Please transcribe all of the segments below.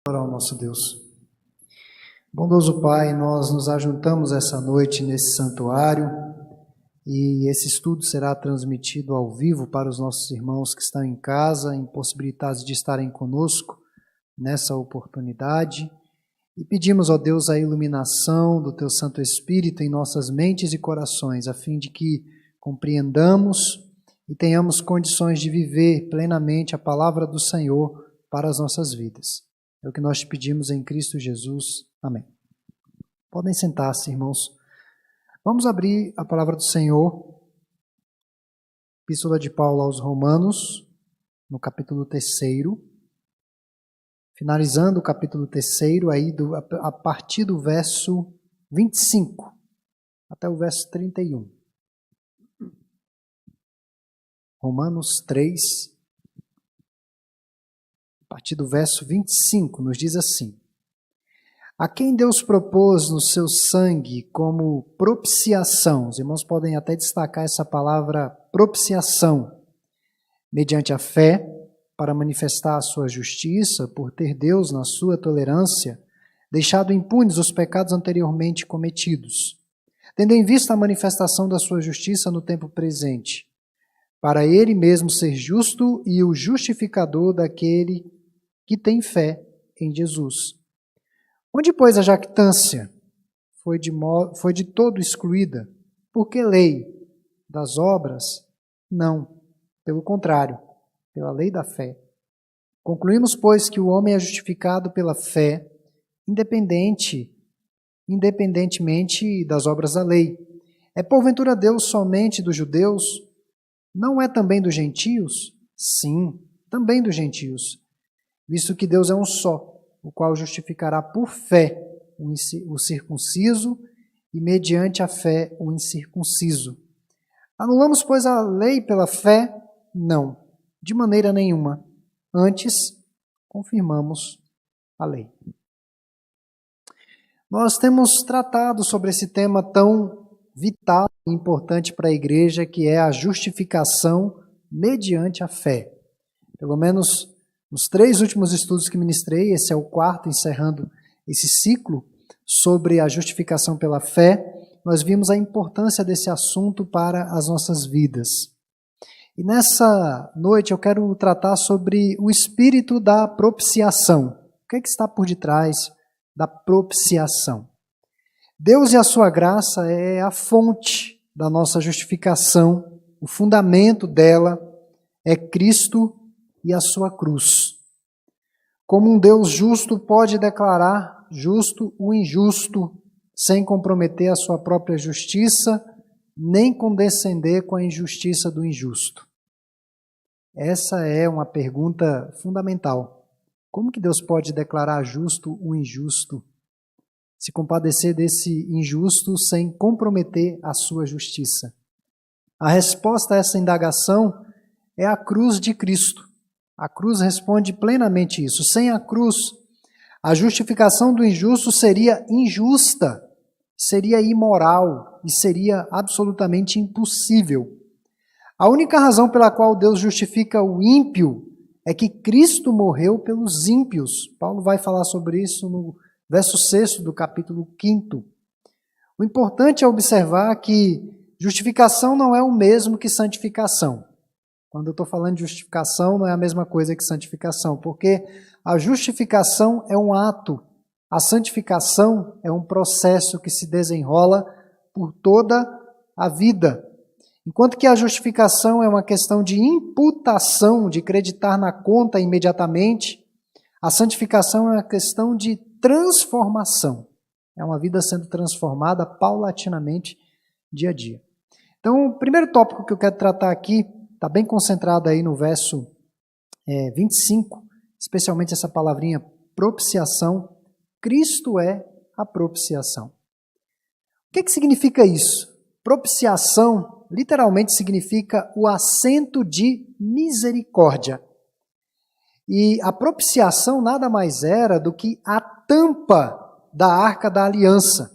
Ao nosso Deus. Bondoso Pai, nós nos ajuntamos essa noite nesse santuário e esse estudo será transmitido ao vivo para os nossos irmãos que estão em casa, impossibilitados de estarem conosco nessa oportunidade. E pedimos, ó Deus, a iluminação do Teu Santo Espírito em nossas mentes e corações, a fim de que compreendamos e tenhamos condições de viver plenamente a palavra do Senhor para as nossas vidas. É o que nós te pedimos em Cristo Jesus. Amém. Podem sentar-se, irmãos. Vamos abrir a palavra do Senhor, Epístola de Paulo aos Romanos, no capítulo 3º, finalizando o capítulo 3º, aí a partir do verso 25 até o verso 31. Romanos 3, a partir do verso 25, nos diz assim: a quem Deus propôs no seu sangue como propiciação, os irmãos podem até destacar essa palavra propiciação, mediante a fé, para manifestar a sua justiça, por ter Deus, na sua tolerância, deixado impunes os pecados anteriormente cometidos, tendo em vista a manifestação da sua justiça no tempo presente, para ele mesmo ser justo e o justificador daquele que tem fé em Jesus. Onde, pois, a jactância foi de todo excluída? Por que lei? Das obras? Não. Pelo contrário, pela lei da fé. Concluímos, pois, que o homem é justificado pela fé, independentemente das obras da lei. É porventura Deus somente dos judeus? Não é também dos gentios? Sim, também dos gentios. Visto que Deus é um só, o qual justificará por fé o circunciso e mediante a fé o incircunciso. Anulamos, pois, a lei pela fé? Não, de maneira nenhuma. Antes, confirmamos a lei. Nós temos tratado sobre esse tema tão vital e importante para a igreja, que é a justificação mediante a fé. Pelo menos nos 3 últimos estudos que ministrei, esse é o 4º, encerrando esse ciclo sobre a justificação pela fé, nós vimos a importância desse assunto para as nossas vidas. E nessa noite eu quero tratar sobre o espírito da propiciação. O que é que está por detrás da propiciação? Deus e a sua graça é a fonte da nossa justificação, o fundamento dela é Cristo e a sua cruz. Como um Deus justo pode declarar justo o injusto, sem comprometer a sua própria justiça, nem condescender com a injustiça do injusto? Essa é uma pergunta fundamental. Como que Deus pode declarar justo o injusto, se compadecer desse injusto sem comprometer a sua justiça? A resposta a essa indagação é a cruz de Cristo. A cruz responde plenamente isso. Sem a cruz, a justificação do injusto seria injusta, seria imoral e seria absolutamente impossível. A única razão pela qual Deus justifica o ímpio é que Cristo morreu pelos ímpios. Paulo vai falar sobre isso no verso 6 do capítulo 5. O importante é observar que justificação não é o mesmo que santificação. Quando eu estou falando de justificação, não é a mesma coisa que santificação, porque a justificação é um ato, a santificação é um processo que se desenrola por toda a vida. Enquanto que a justificação é uma questão de imputação, de acreditar na conta imediatamente, a santificação é uma questão de transformação. É uma vida sendo transformada paulatinamente, dia a dia. Então, o primeiro tópico que eu quero tratar aqui está bem concentrado aí no verso 25, especialmente essa palavrinha propiciação. Cristo é a propiciação. O que significa isso? Propiciação literalmente significa o assento de misericórdia. E a propiciação nada mais era do que a tampa da Arca da Aliança.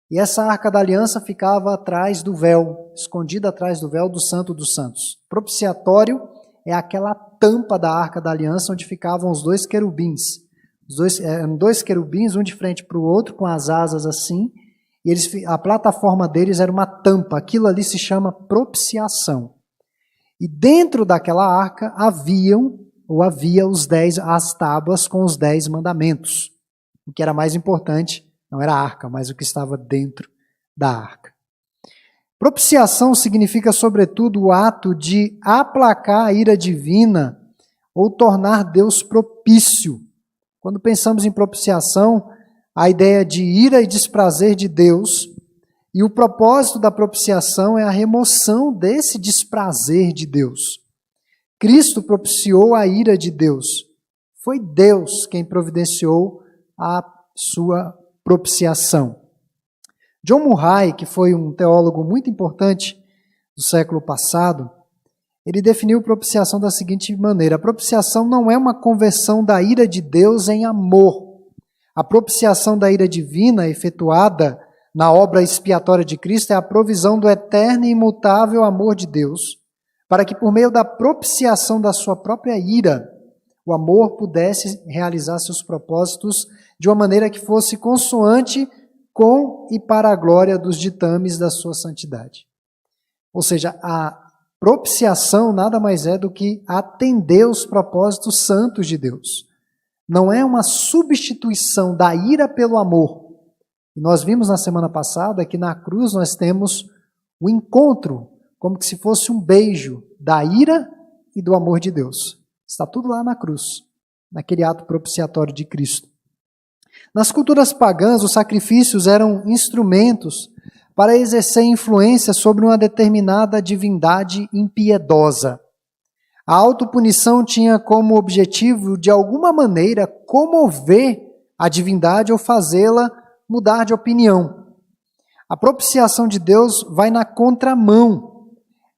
E essa Arca da Aliança ficava atrás do véu, escondida atrás do véu do Santo dos Santos. Propiciatório é aquela tampa da Arca da Aliança onde ficavam os 2 querubins. Eram dois querubins, um de frente para o outro, com as asas assim, e a plataforma deles era uma tampa. Aquilo ali se chama propiciação. E dentro daquela arca havia as tábuas com os 10 mandamentos. O que era mais importante não era a arca, mas o que estava dentro da arca. Propiciação significa, sobretudo, o ato de aplacar a ira divina ou tornar Deus propício. Quando pensamos em propiciação, a ideia de ira e desprazer de Deus, e o propósito da propiciação é a remoção desse desprazer de Deus. Cristo propiciou a ira de Deus. Foi Deus quem providenciou a sua propiciação. John Murray, que foi um teólogo muito importante do século passado, ele definiu propiciação da seguinte maneira: a propiciação não é uma conversão da ira de Deus em amor. A propiciação da ira divina efetuada na obra expiatória de Cristo é a provisão do eterno e imutável amor de Deus, para que por meio da propiciação da sua própria ira, o amor pudesse realizar seus propósitos de uma maneira que fosse consoante com e para a glória dos ditames da sua santidade. Ou seja, a propiciação nada mais é do que atender os propósitos santos de Deus. Não é uma substituição da ira pelo amor. E nós vimos na semana passada que na cruz nós temos o encontro, como que se fosse um beijo da ira e do amor de Deus. Está tudo lá na cruz, naquele ato propiciatório de Cristo. Nas culturas pagãs, os sacrifícios eram instrumentos para exercer influência sobre uma determinada divindade impiedosa. A autopunição tinha como objetivo, de alguma maneira, comover a divindade ou fazê-la mudar de opinião. A propiciação de Deus vai na contramão.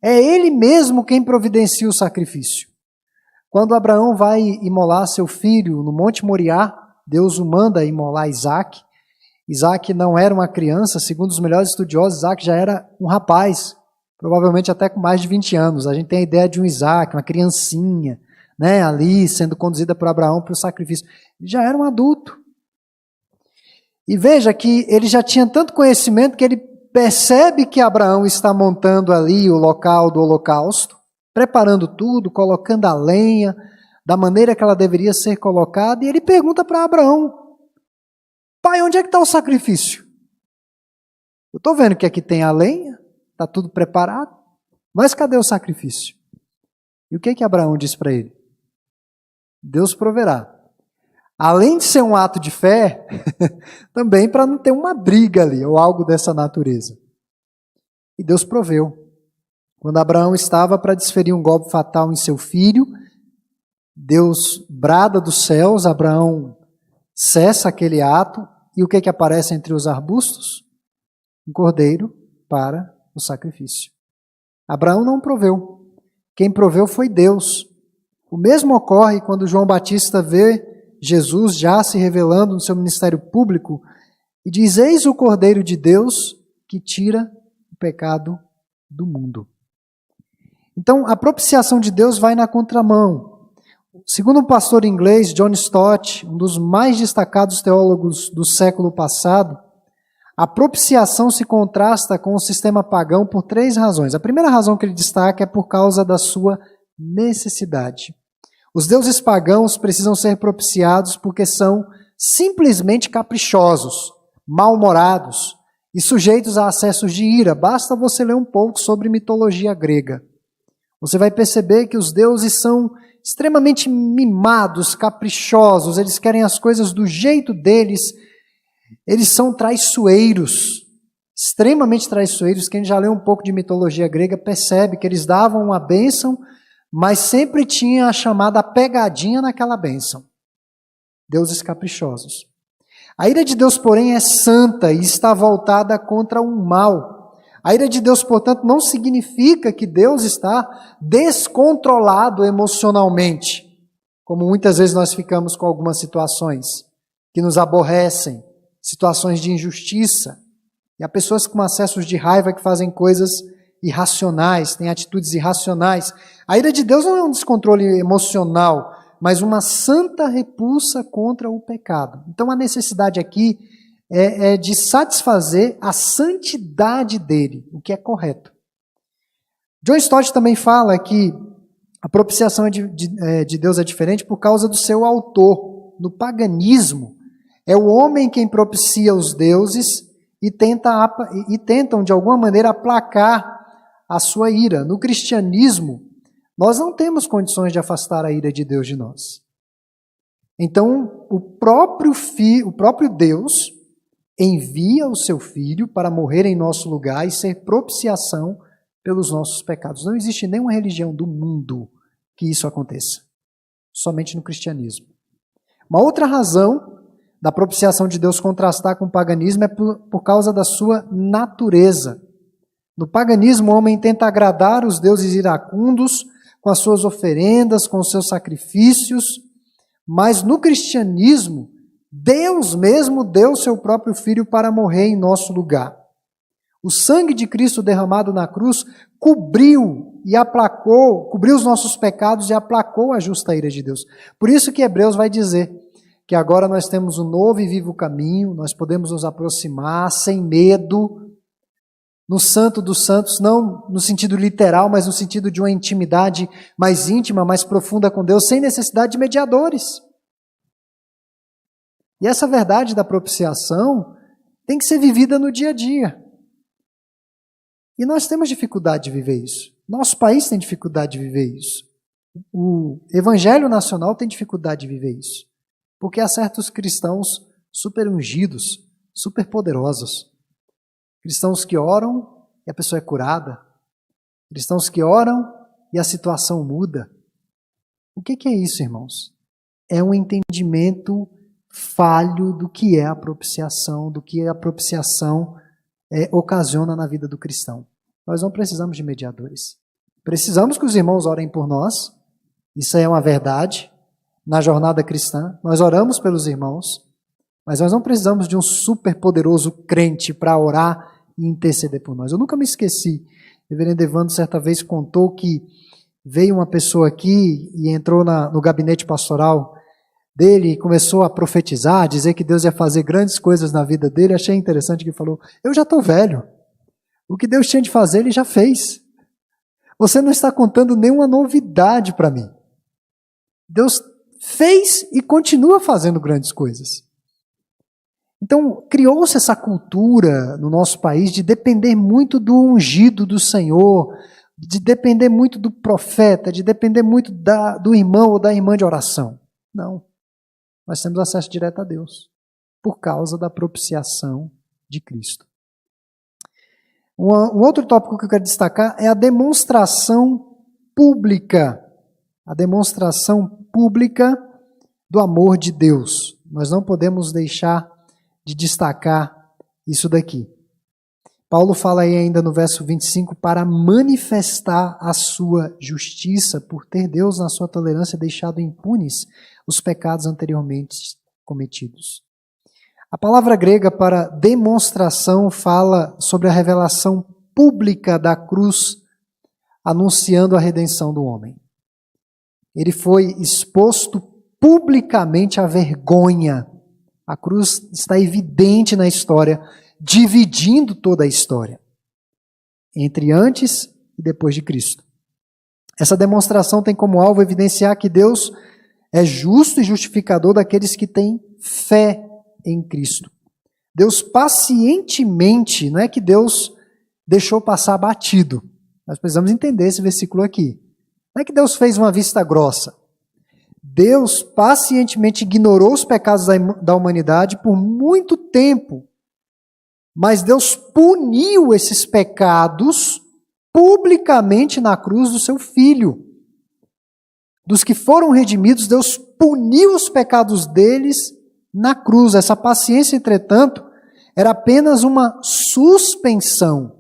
É Ele mesmo quem providencia o sacrifício. Quando Abraão vai imolar seu filho no Monte Moriá, Deus o manda imolar Isaac. Isaac não era uma criança, segundo os melhores estudiosos, Isaac já era um rapaz, provavelmente até com mais de 20 anos. A gente tem a ideia de um Isaac, uma criancinha, né, ali sendo conduzida por Abraão para o sacrifício. Ele já era um adulto. E veja que ele já tinha tanto conhecimento que ele percebe que Abraão está montando ali o local do holocausto, preparando tudo, colocando a lenha da maneira que ela deveria ser colocada, e ele pergunta para Abraão: pai, onde é que está o sacrifício? Eu estou vendo que aqui tem a lenha, está tudo preparado, mas cadê o sacrifício? E o que Abraão diz para ele? Deus proverá. Além de ser um ato de fé, também para não ter uma briga ali, ou algo dessa natureza. E Deus proveu. Quando Abraão estava para desferir um golpe fatal em seu filho, Deus brada dos céus, Abraão cessa aquele ato, e o que aparece entre os arbustos? Um cordeiro para o sacrifício. Abraão não proveu. Quem proveu foi Deus. O mesmo ocorre quando João Batista vê Jesus já se revelando no seu ministério público e diz: eis o Cordeiro de Deus que tira o pecado do mundo. Então, a propiciação de Deus vai na contramão. Segundo um pastor inglês, John Stott, um dos mais destacados teólogos do século passado, a propiciação se contrasta com o sistema pagão por 3 razões. A primeira razão que ele destaca é por causa da sua necessidade. Os deuses pagãos precisam ser propiciados porque são simplesmente caprichosos, mal-humorados e sujeitos a acessos de ira. Basta você ler um pouco sobre mitologia grega. Você vai perceber que os deuses são extremamente mimados, caprichosos, eles querem as coisas do jeito deles, eles são traiçoeiros, extremamente traiçoeiros. Quem já leu um pouco de mitologia grega percebe que eles davam uma bênção, mas sempre tinha a chamada pegadinha naquela bênção. Deuses caprichosos. A ira de Deus, porém, é santa e está voltada contra o mal. A ira de Deus, portanto, não significa que Deus está descontrolado emocionalmente, como muitas vezes nós ficamos com algumas situações que nos aborrecem, situações de injustiça. E há pessoas com acessos de raiva que fazem coisas irracionais, têm atitudes irracionais. A ira de Deus não é um descontrole emocional, mas uma santa repulsa contra o pecado. Então a necessidade aqui é de satisfazer a santidade dele, o que é correto. John Stott também fala que a propiciação de Deus é diferente por causa do seu autor. No paganismo, é o homem quem propicia os deuses e tentam, de alguma maneira, aplacar a sua ira. No cristianismo, nós não temos condições de afastar a ira de Deus de nós. Então, o próprio Deus envia o seu Filho para morrer em nosso lugar e ser propiciação pelos nossos pecados. Não existe nenhuma religião do mundo que isso aconteça. Somente no cristianismo. Uma outra razão da propiciação de Deus contrastar com o paganismo é por causa da sua natureza. No paganismo, o homem tenta agradar os deuses iracundos com as suas oferendas, com os seus sacrifícios, mas no cristianismo, Deus mesmo deu seu próprio Filho para morrer em nosso lugar. O sangue de Cristo derramado na cruz cobriu os nossos pecados e aplacou a justa ira de Deus. Por isso que Hebreus vai dizer que agora nós temos um novo e vivo caminho, nós podemos nos aproximar sem medo, no Santo dos Santos, não no sentido literal, mas no sentido de uma intimidade mais íntima, mais profunda com Deus, sem necessidade de mediadores. E essa verdade da propiciação tem que ser vivida no dia a dia. E nós temos dificuldade de viver isso. Nosso país tem dificuldade de viver isso. O Evangelho Nacional tem dificuldade de viver isso. Porque há certos cristãos super ungidos, super poderosos. Cristãos que oram e a pessoa é curada. Cristãos que oram e a situação muda. O que é isso, irmãos? É um entendimento falho do que é a propiciação, do que a propiciação ocasiona na vida do cristão. Nós não precisamos de mediadores. Precisamos que os irmãos orem por nós. Isso é uma verdade. Na jornada cristã, nós oramos pelos irmãos, mas nós não precisamos de um super poderoso crente para orar e interceder por nós. Eu nunca me esqueci. O reverendo Evandro certa vez contou que veio uma pessoa aqui e entrou no gabinete pastoral dele e começou a profetizar, dizer que Deus ia fazer grandes coisas na vida dele. Achei interessante que ele falou, eu já estou velho. O que Deus tinha de fazer, Ele já fez. Você não está contando nenhuma novidade para mim. Deus fez e continua fazendo grandes coisas. Então, criou-se essa cultura no nosso país de depender muito do ungido do Senhor, de depender muito do profeta, de depender muito do irmão ou da irmã de oração. Não. Nós temos acesso direto a Deus, por causa da propiciação de Cristo. Um outro tópico que eu quero destacar é a demonstração pública. A demonstração pública do amor de Deus. Nós não podemos deixar de destacar isso daqui. Paulo fala aí ainda no verso 25, para manifestar a sua justiça, por ter Deus na sua tolerância deixado impunes os pecados anteriormente cometidos. A palavra grega para demonstração fala sobre a revelação pública da cruz, anunciando a redenção do homem. Ele foi exposto publicamente à vergonha. A cruz está evidente na história, dividindo toda a história, entre antes e depois de Cristo. Essa demonstração tem como alvo evidenciar que Deus é justo e justificador daqueles que têm fé em Cristo. Deus pacientemente, não é que Deus deixou passar batido. Nós precisamos entender esse versículo aqui. Não é que Deus fez uma vista grossa. Deus pacientemente ignorou os pecados da humanidade por muito tempo. Mas Deus puniu esses pecados publicamente na cruz do seu Filho. Dos que foram redimidos, Deus puniu os pecados deles na cruz. Essa paciência, entretanto, era apenas uma suspensão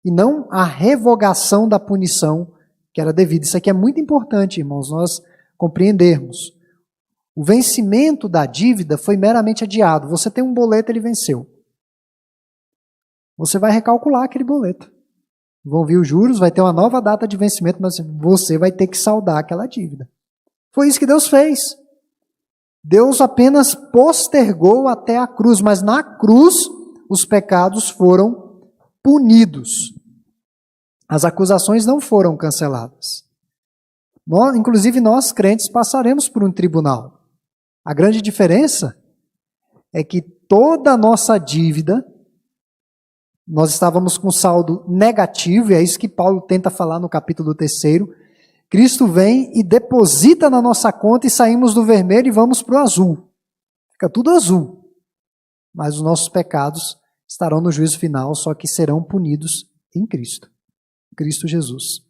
e não a revogação da punição que era devida. Isso aqui é muito importante, irmãos, nós compreendermos. O vencimento da dívida foi meramente adiado. Você tem um boleto, ele venceu. Você vai recalcular aquele boleto. Vão vir os juros, vai ter uma nova data de vencimento, mas você vai ter que saldar aquela dívida. Foi isso que Deus fez. Deus apenas postergou até a cruz, mas na cruz os pecados foram punidos. As acusações não foram canceladas. Inclusive nós, crentes, passaremos por um tribunal. A grande diferença é que toda a nossa dívida, nós estávamos com saldo negativo, e é isso que Paulo tenta falar no capítulo 3º. Cristo vem e deposita na nossa conta e saímos do vermelho e vamos para o azul. Fica tudo azul. Mas os nossos pecados estarão no juízo final, só que serão punidos em Cristo. Cristo Jesus.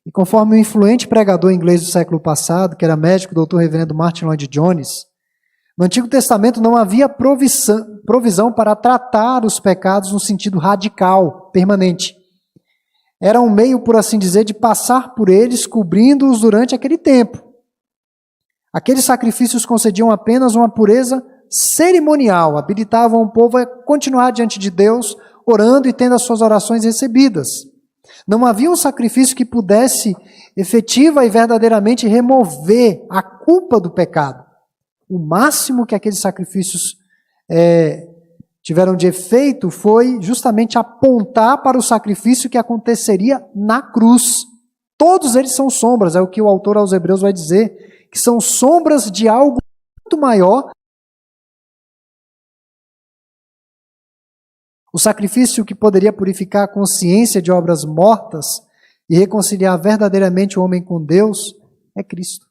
E conforme o influente pregador inglês do século passado, que era médico, doutor reverendo Martin Lloyd-Jones, no Antigo Testamento não havia provisão para tratar os pecados no sentido radical, permanente. Era um meio, por assim dizer, de passar por eles, cobrindo-os durante aquele tempo. Aqueles sacrifícios concediam apenas uma pureza cerimonial, habilitavam o povo a continuar diante de Deus, orando e tendo as suas orações recebidas. Não havia um sacrifício que pudesse efetiva e verdadeiramente remover a culpa do pecado. O máximo que aqueles sacrifícios tiveram de efeito foi justamente apontar para o sacrifício que aconteceria na cruz. Todos eles são sombras, é o que o autor aos Hebreus vai dizer, que são sombras de algo muito maior. O sacrifício que poderia purificar a consciência de obras mortas e reconciliar verdadeiramente o homem com Deus é Cristo.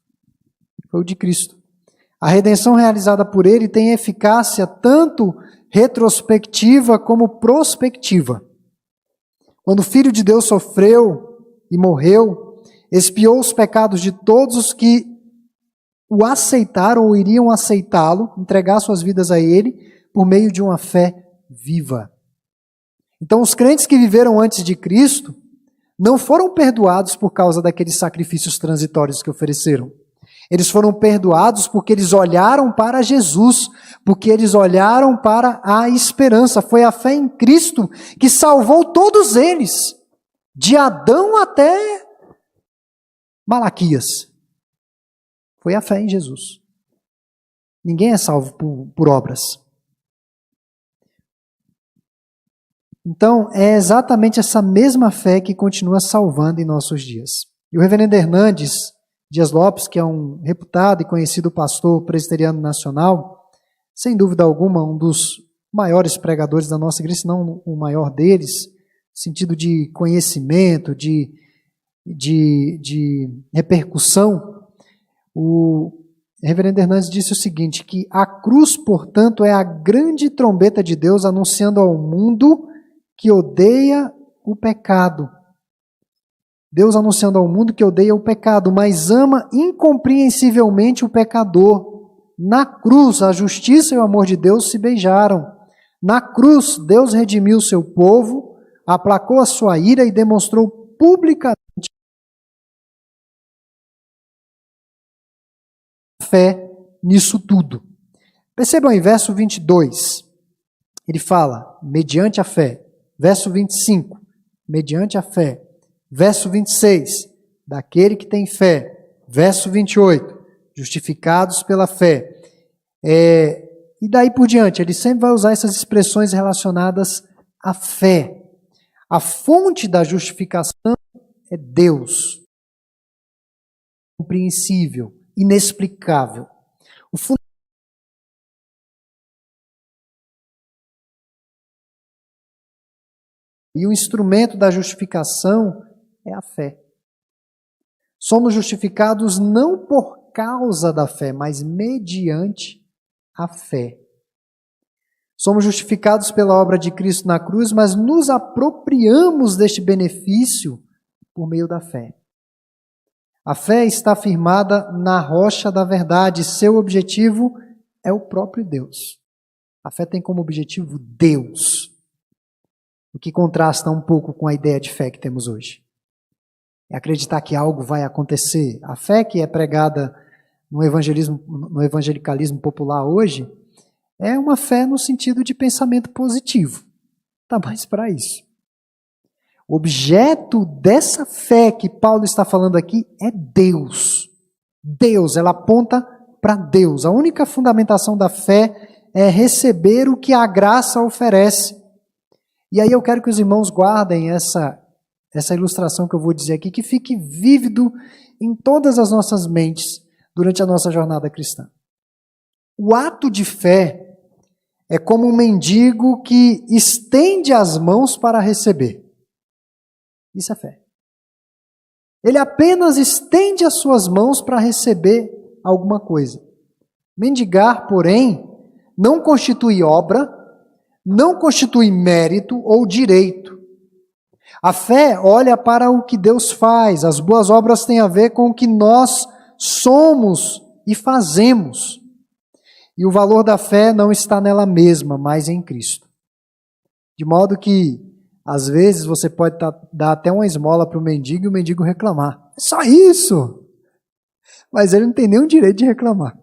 Foi o de Cristo. A redenção realizada por ele tem eficácia tanto retrospectiva como prospectiva. Quando o Filho de Deus sofreu e morreu, expiou os pecados de todos os que o aceitaram ou iriam aceitá-lo, entregar suas vidas a ele, por meio de uma fé viva. Então, os crentes que viveram antes de Cristo não foram perdoados por causa daqueles sacrifícios transitórios que ofereceram. Eles foram perdoados porque eles olharam para Jesus, porque eles olharam para a esperança. Foi a fé em Cristo que salvou todos eles, de Adão até Malaquias. Foi a fé em Jesus. Ninguém é salvo por obras. Então, é exatamente essa mesma fé que continua salvando em nossos dias. E o reverendo Hernandes Dias Lopes, que é um reputado e conhecido pastor presbiteriano nacional, sem dúvida alguma um dos maiores pregadores da nossa igreja, se não o maior deles, no sentido de conhecimento, de repercussão, o reverendo Hernandes disse o seguinte, que a cruz, portanto, é a grande trombeta de Deus anunciando ao mundo que odeia o pecado. Deus anunciando ao mundo que odeia o pecado, mas ama incompreensivelmente o pecador. Na cruz, a justiça e o amor de Deus se beijaram. Na cruz, Deus redimiu o seu povo, aplacou a sua ira e demonstrou publicamente a fé nisso tudo. Percebam em verso 22, ele fala, mediante a fé. Verso 25, mediante a fé. Verso 26, daquele que tem fé. Verso 28, justificados pela fé. E daí por diante, ele sempre vai usar essas expressões relacionadas à fé. A fonte da justificação é Deus. Incompreensível, inexplicável. E o instrumento da justificação é a fé. Somos justificados não por causa da fé, mas mediante a fé. Somos justificados pela obra de Cristo na cruz, mas nos apropriamos deste benefício por meio da fé. A fé está firmada na rocha da verdade. Seu objetivo é o próprio Deus. A fé tem como objetivo Deus. O que contrasta um pouco com a ideia de fé que temos hoje. É acreditar que algo vai acontecer. A fé que é pregada no evangelicalismo popular hoje é uma fé no sentido de pensamento positivo. Está mais para isso. O objeto dessa fé que Paulo está falando aqui é Deus. Deus, ela aponta para Deus. A única fundamentação da fé é receber o que a graça oferece. E aí eu quero que os irmãos guardem essa ilustração que eu vou dizer aqui, que fique vívido em todas as nossas mentes durante a nossa jornada cristã. O ato de fé é como um mendigo que estende as mãos para receber. Isso é fé. Ele apenas estende as suas mãos para receber alguma coisa. Mendigar, porém, não constitui obra, não constitui mérito ou direito. A fé olha para o que Deus faz. As boas obras têm a ver com o que nós somos e fazemos. E o valor da fé não está nela mesma, mas em Cristo. De modo que, às vezes, você pode dar até uma esmola para o mendigo e o mendigo reclamar. É só isso! Mas ele não tem nenhum direito de reclamar.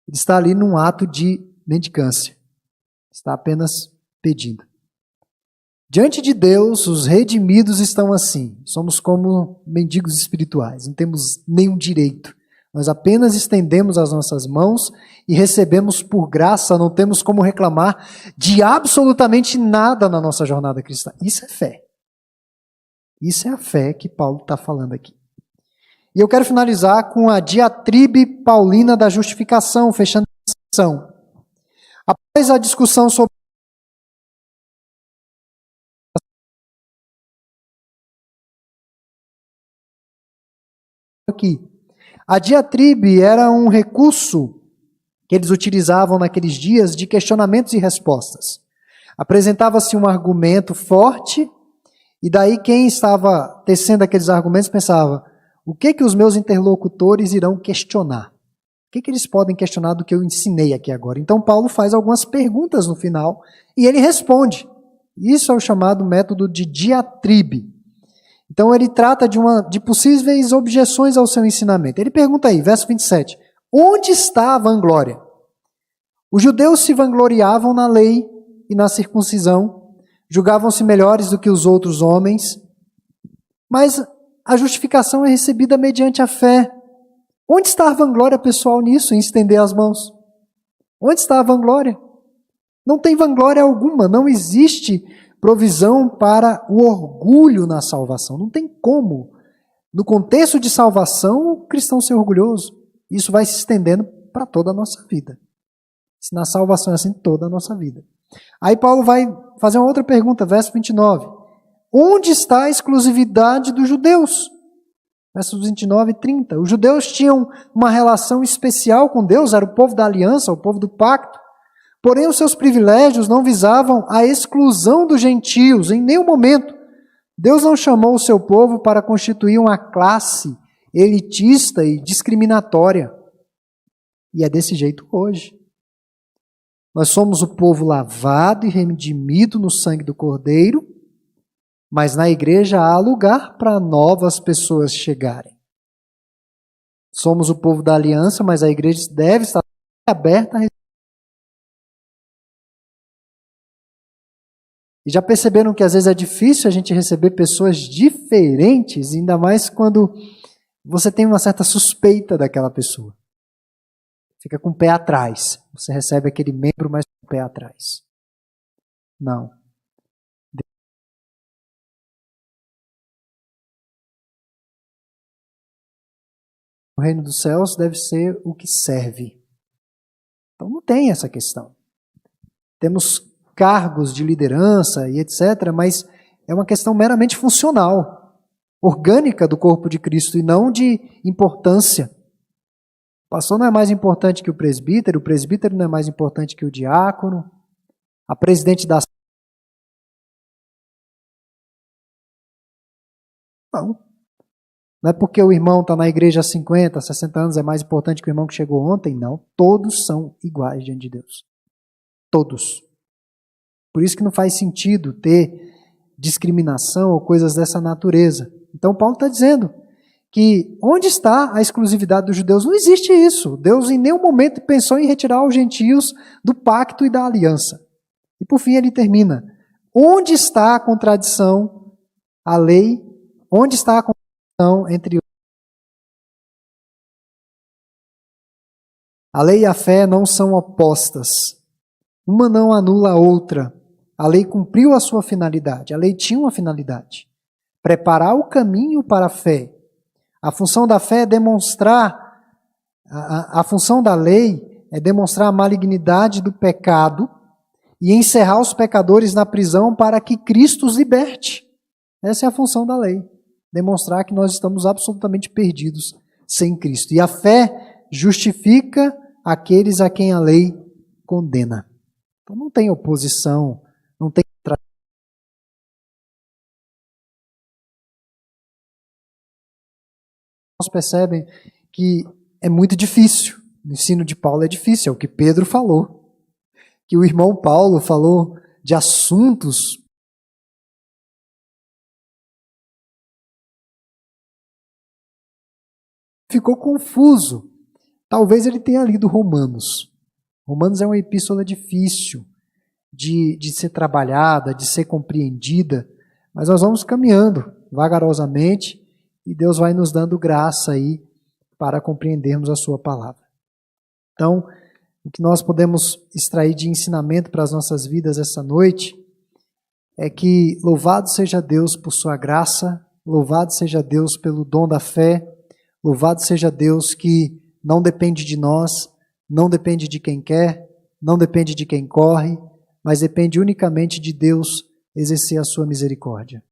Ele está ali num ato de mendicância. Está apenas pedindo. Diante de Deus, os redimidos estão assim. Somos como mendigos espirituais. Não temos nenhum direito. Nós apenas estendemos as nossas mãos e recebemos por graça. Não temos como reclamar de absolutamente nada na nossa jornada cristã. Isso é fé. Isso é a fé que Paulo está falando aqui. E eu quero finalizar com a diatribe paulina da justificação, fechando a sessão. Após a discussão sobre aqui, a diatribe era um recurso que eles utilizavam naqueles dias de questionamentos e respostas. Apresentava-se um argumento forte e daí quem estava tecendo aqueles argumentos pensava: o que os meus interlocutores irão questionar? O que eles podem questionar do que eu ensinei aqui agora? Então Paulo faz algumas perguntas no final e ele responde. Isso é o chamado método de diatribe. Então ele trata de possíveis objeções ao seu ensinamento. Ele pergunta aí, verso 27, onde está a vanglória? Os judeus se vangloriavam na lei e na circuncisão, julgavam-se melhores do que os outros homens, mas a justificação é recebida mediante a fé. Onde está a vanglória pessoal nisso, em estender as mãos? Onde está a vanglória? Não tem vanglória alguma, não existe provisão para o orgulho na salvação. Não tem como, no contexto de salvação, o cristão ser orgulhoso. Isso vai se estendendo para toda a nossa vida. Se na salvação é assim, toda a nossa vida. Aí Paulo vai fazer uma outra pergunta, verso 29. Onde está a exclusividade dos judeus? Versos 29 e 30. Os judeus tinham uma relação especial com Deus, era o povo da aliança, o povo do pacto. Porém, os seus privilégios não visavam a exclusão dos gentios em nenhum momento. Deus não chamou o seu povo para constituir uma classe elitista e discriminatória. E é desse jeito hoje. Nós somos o povo lavado e redimido no sangue do Cordeiro, mas na igreja há lugar para novas pessoas chegarem. Somos o povo da aliança, mas a igreja deve estar aberta a receber. E já perceberam que às vezes é difícil a gente receber pessoas diferentes, ainda mais quando você tem uma certa suspeita daquela pessoa. Fica com o pé atrás. Você recebe aquele membro, mas com o pé atrás. Não. O reino dos céus deve ser o que serve. Então não tem essa questão. Temos cargos de liderança e etc., mas é uma questão meramente funcional, orgânica do corpo de Cristo e não de importância. O pastor não é mais importante que o presbítero não é mais importante que o diácono, a presidente da... Não é porque o irmão está na igreja há 50, 60 anos é mais importante que o irmão que chegou ontem, não. Todos são iguais diante de Deus. Todos. Por isso que não faz sentido ter discriminação ou coisas dessa natureza. Então Paulo está dizendo que onde está a exclusividade dos judeus? Não existe isso. Deus em nenhum momento pensou em retirar os gentios do pacto e da aliança. E por fim ele termina. Onde está a contradição, a lei? Onde está a contradição entre A lei e a fé não são opostas. Uma não anula a outra. A lei cumpriu a sua finalidade. A lei tinha uma finalidade: preparar o caminho para a fé. A função da fé é demonstrar, a função da lei é demonstrar a malignidade do pecado e encerrar os pecadores na prisão para que Cristo os liberte. Essa é a função da lei. Demonstrar que nós estamos absolutamente perdidos sem Cristo. E a fé justifica aqueles a quem a lei condena. Então não tem oposição, não tem. Nós percebem que é muito difícil. O ensino de Paulo é difícil, é o que Pedro falou. Que o irmão Paulo falou de assuntos ficou confuso. Talvez ele tenha lido Romanos. Romanos é uma epístola difícil de ser trabalhada, de ser compreendida, mas nós vamos caminhando vagarosamente e Deus vai nos dando graça aí para compreendermos a sua palavra. Então, o que nós podemos extrair de ensinamento para as nossas vidas essa noite é que louvado seja Deus por sua graça, louvado seja Deus pelo dom da fé, louvado seja Deus que não depende de nós, não depende de quem quer, não depende de quem corre, mas depende unicamente de Deus exercer a sua misericórdia.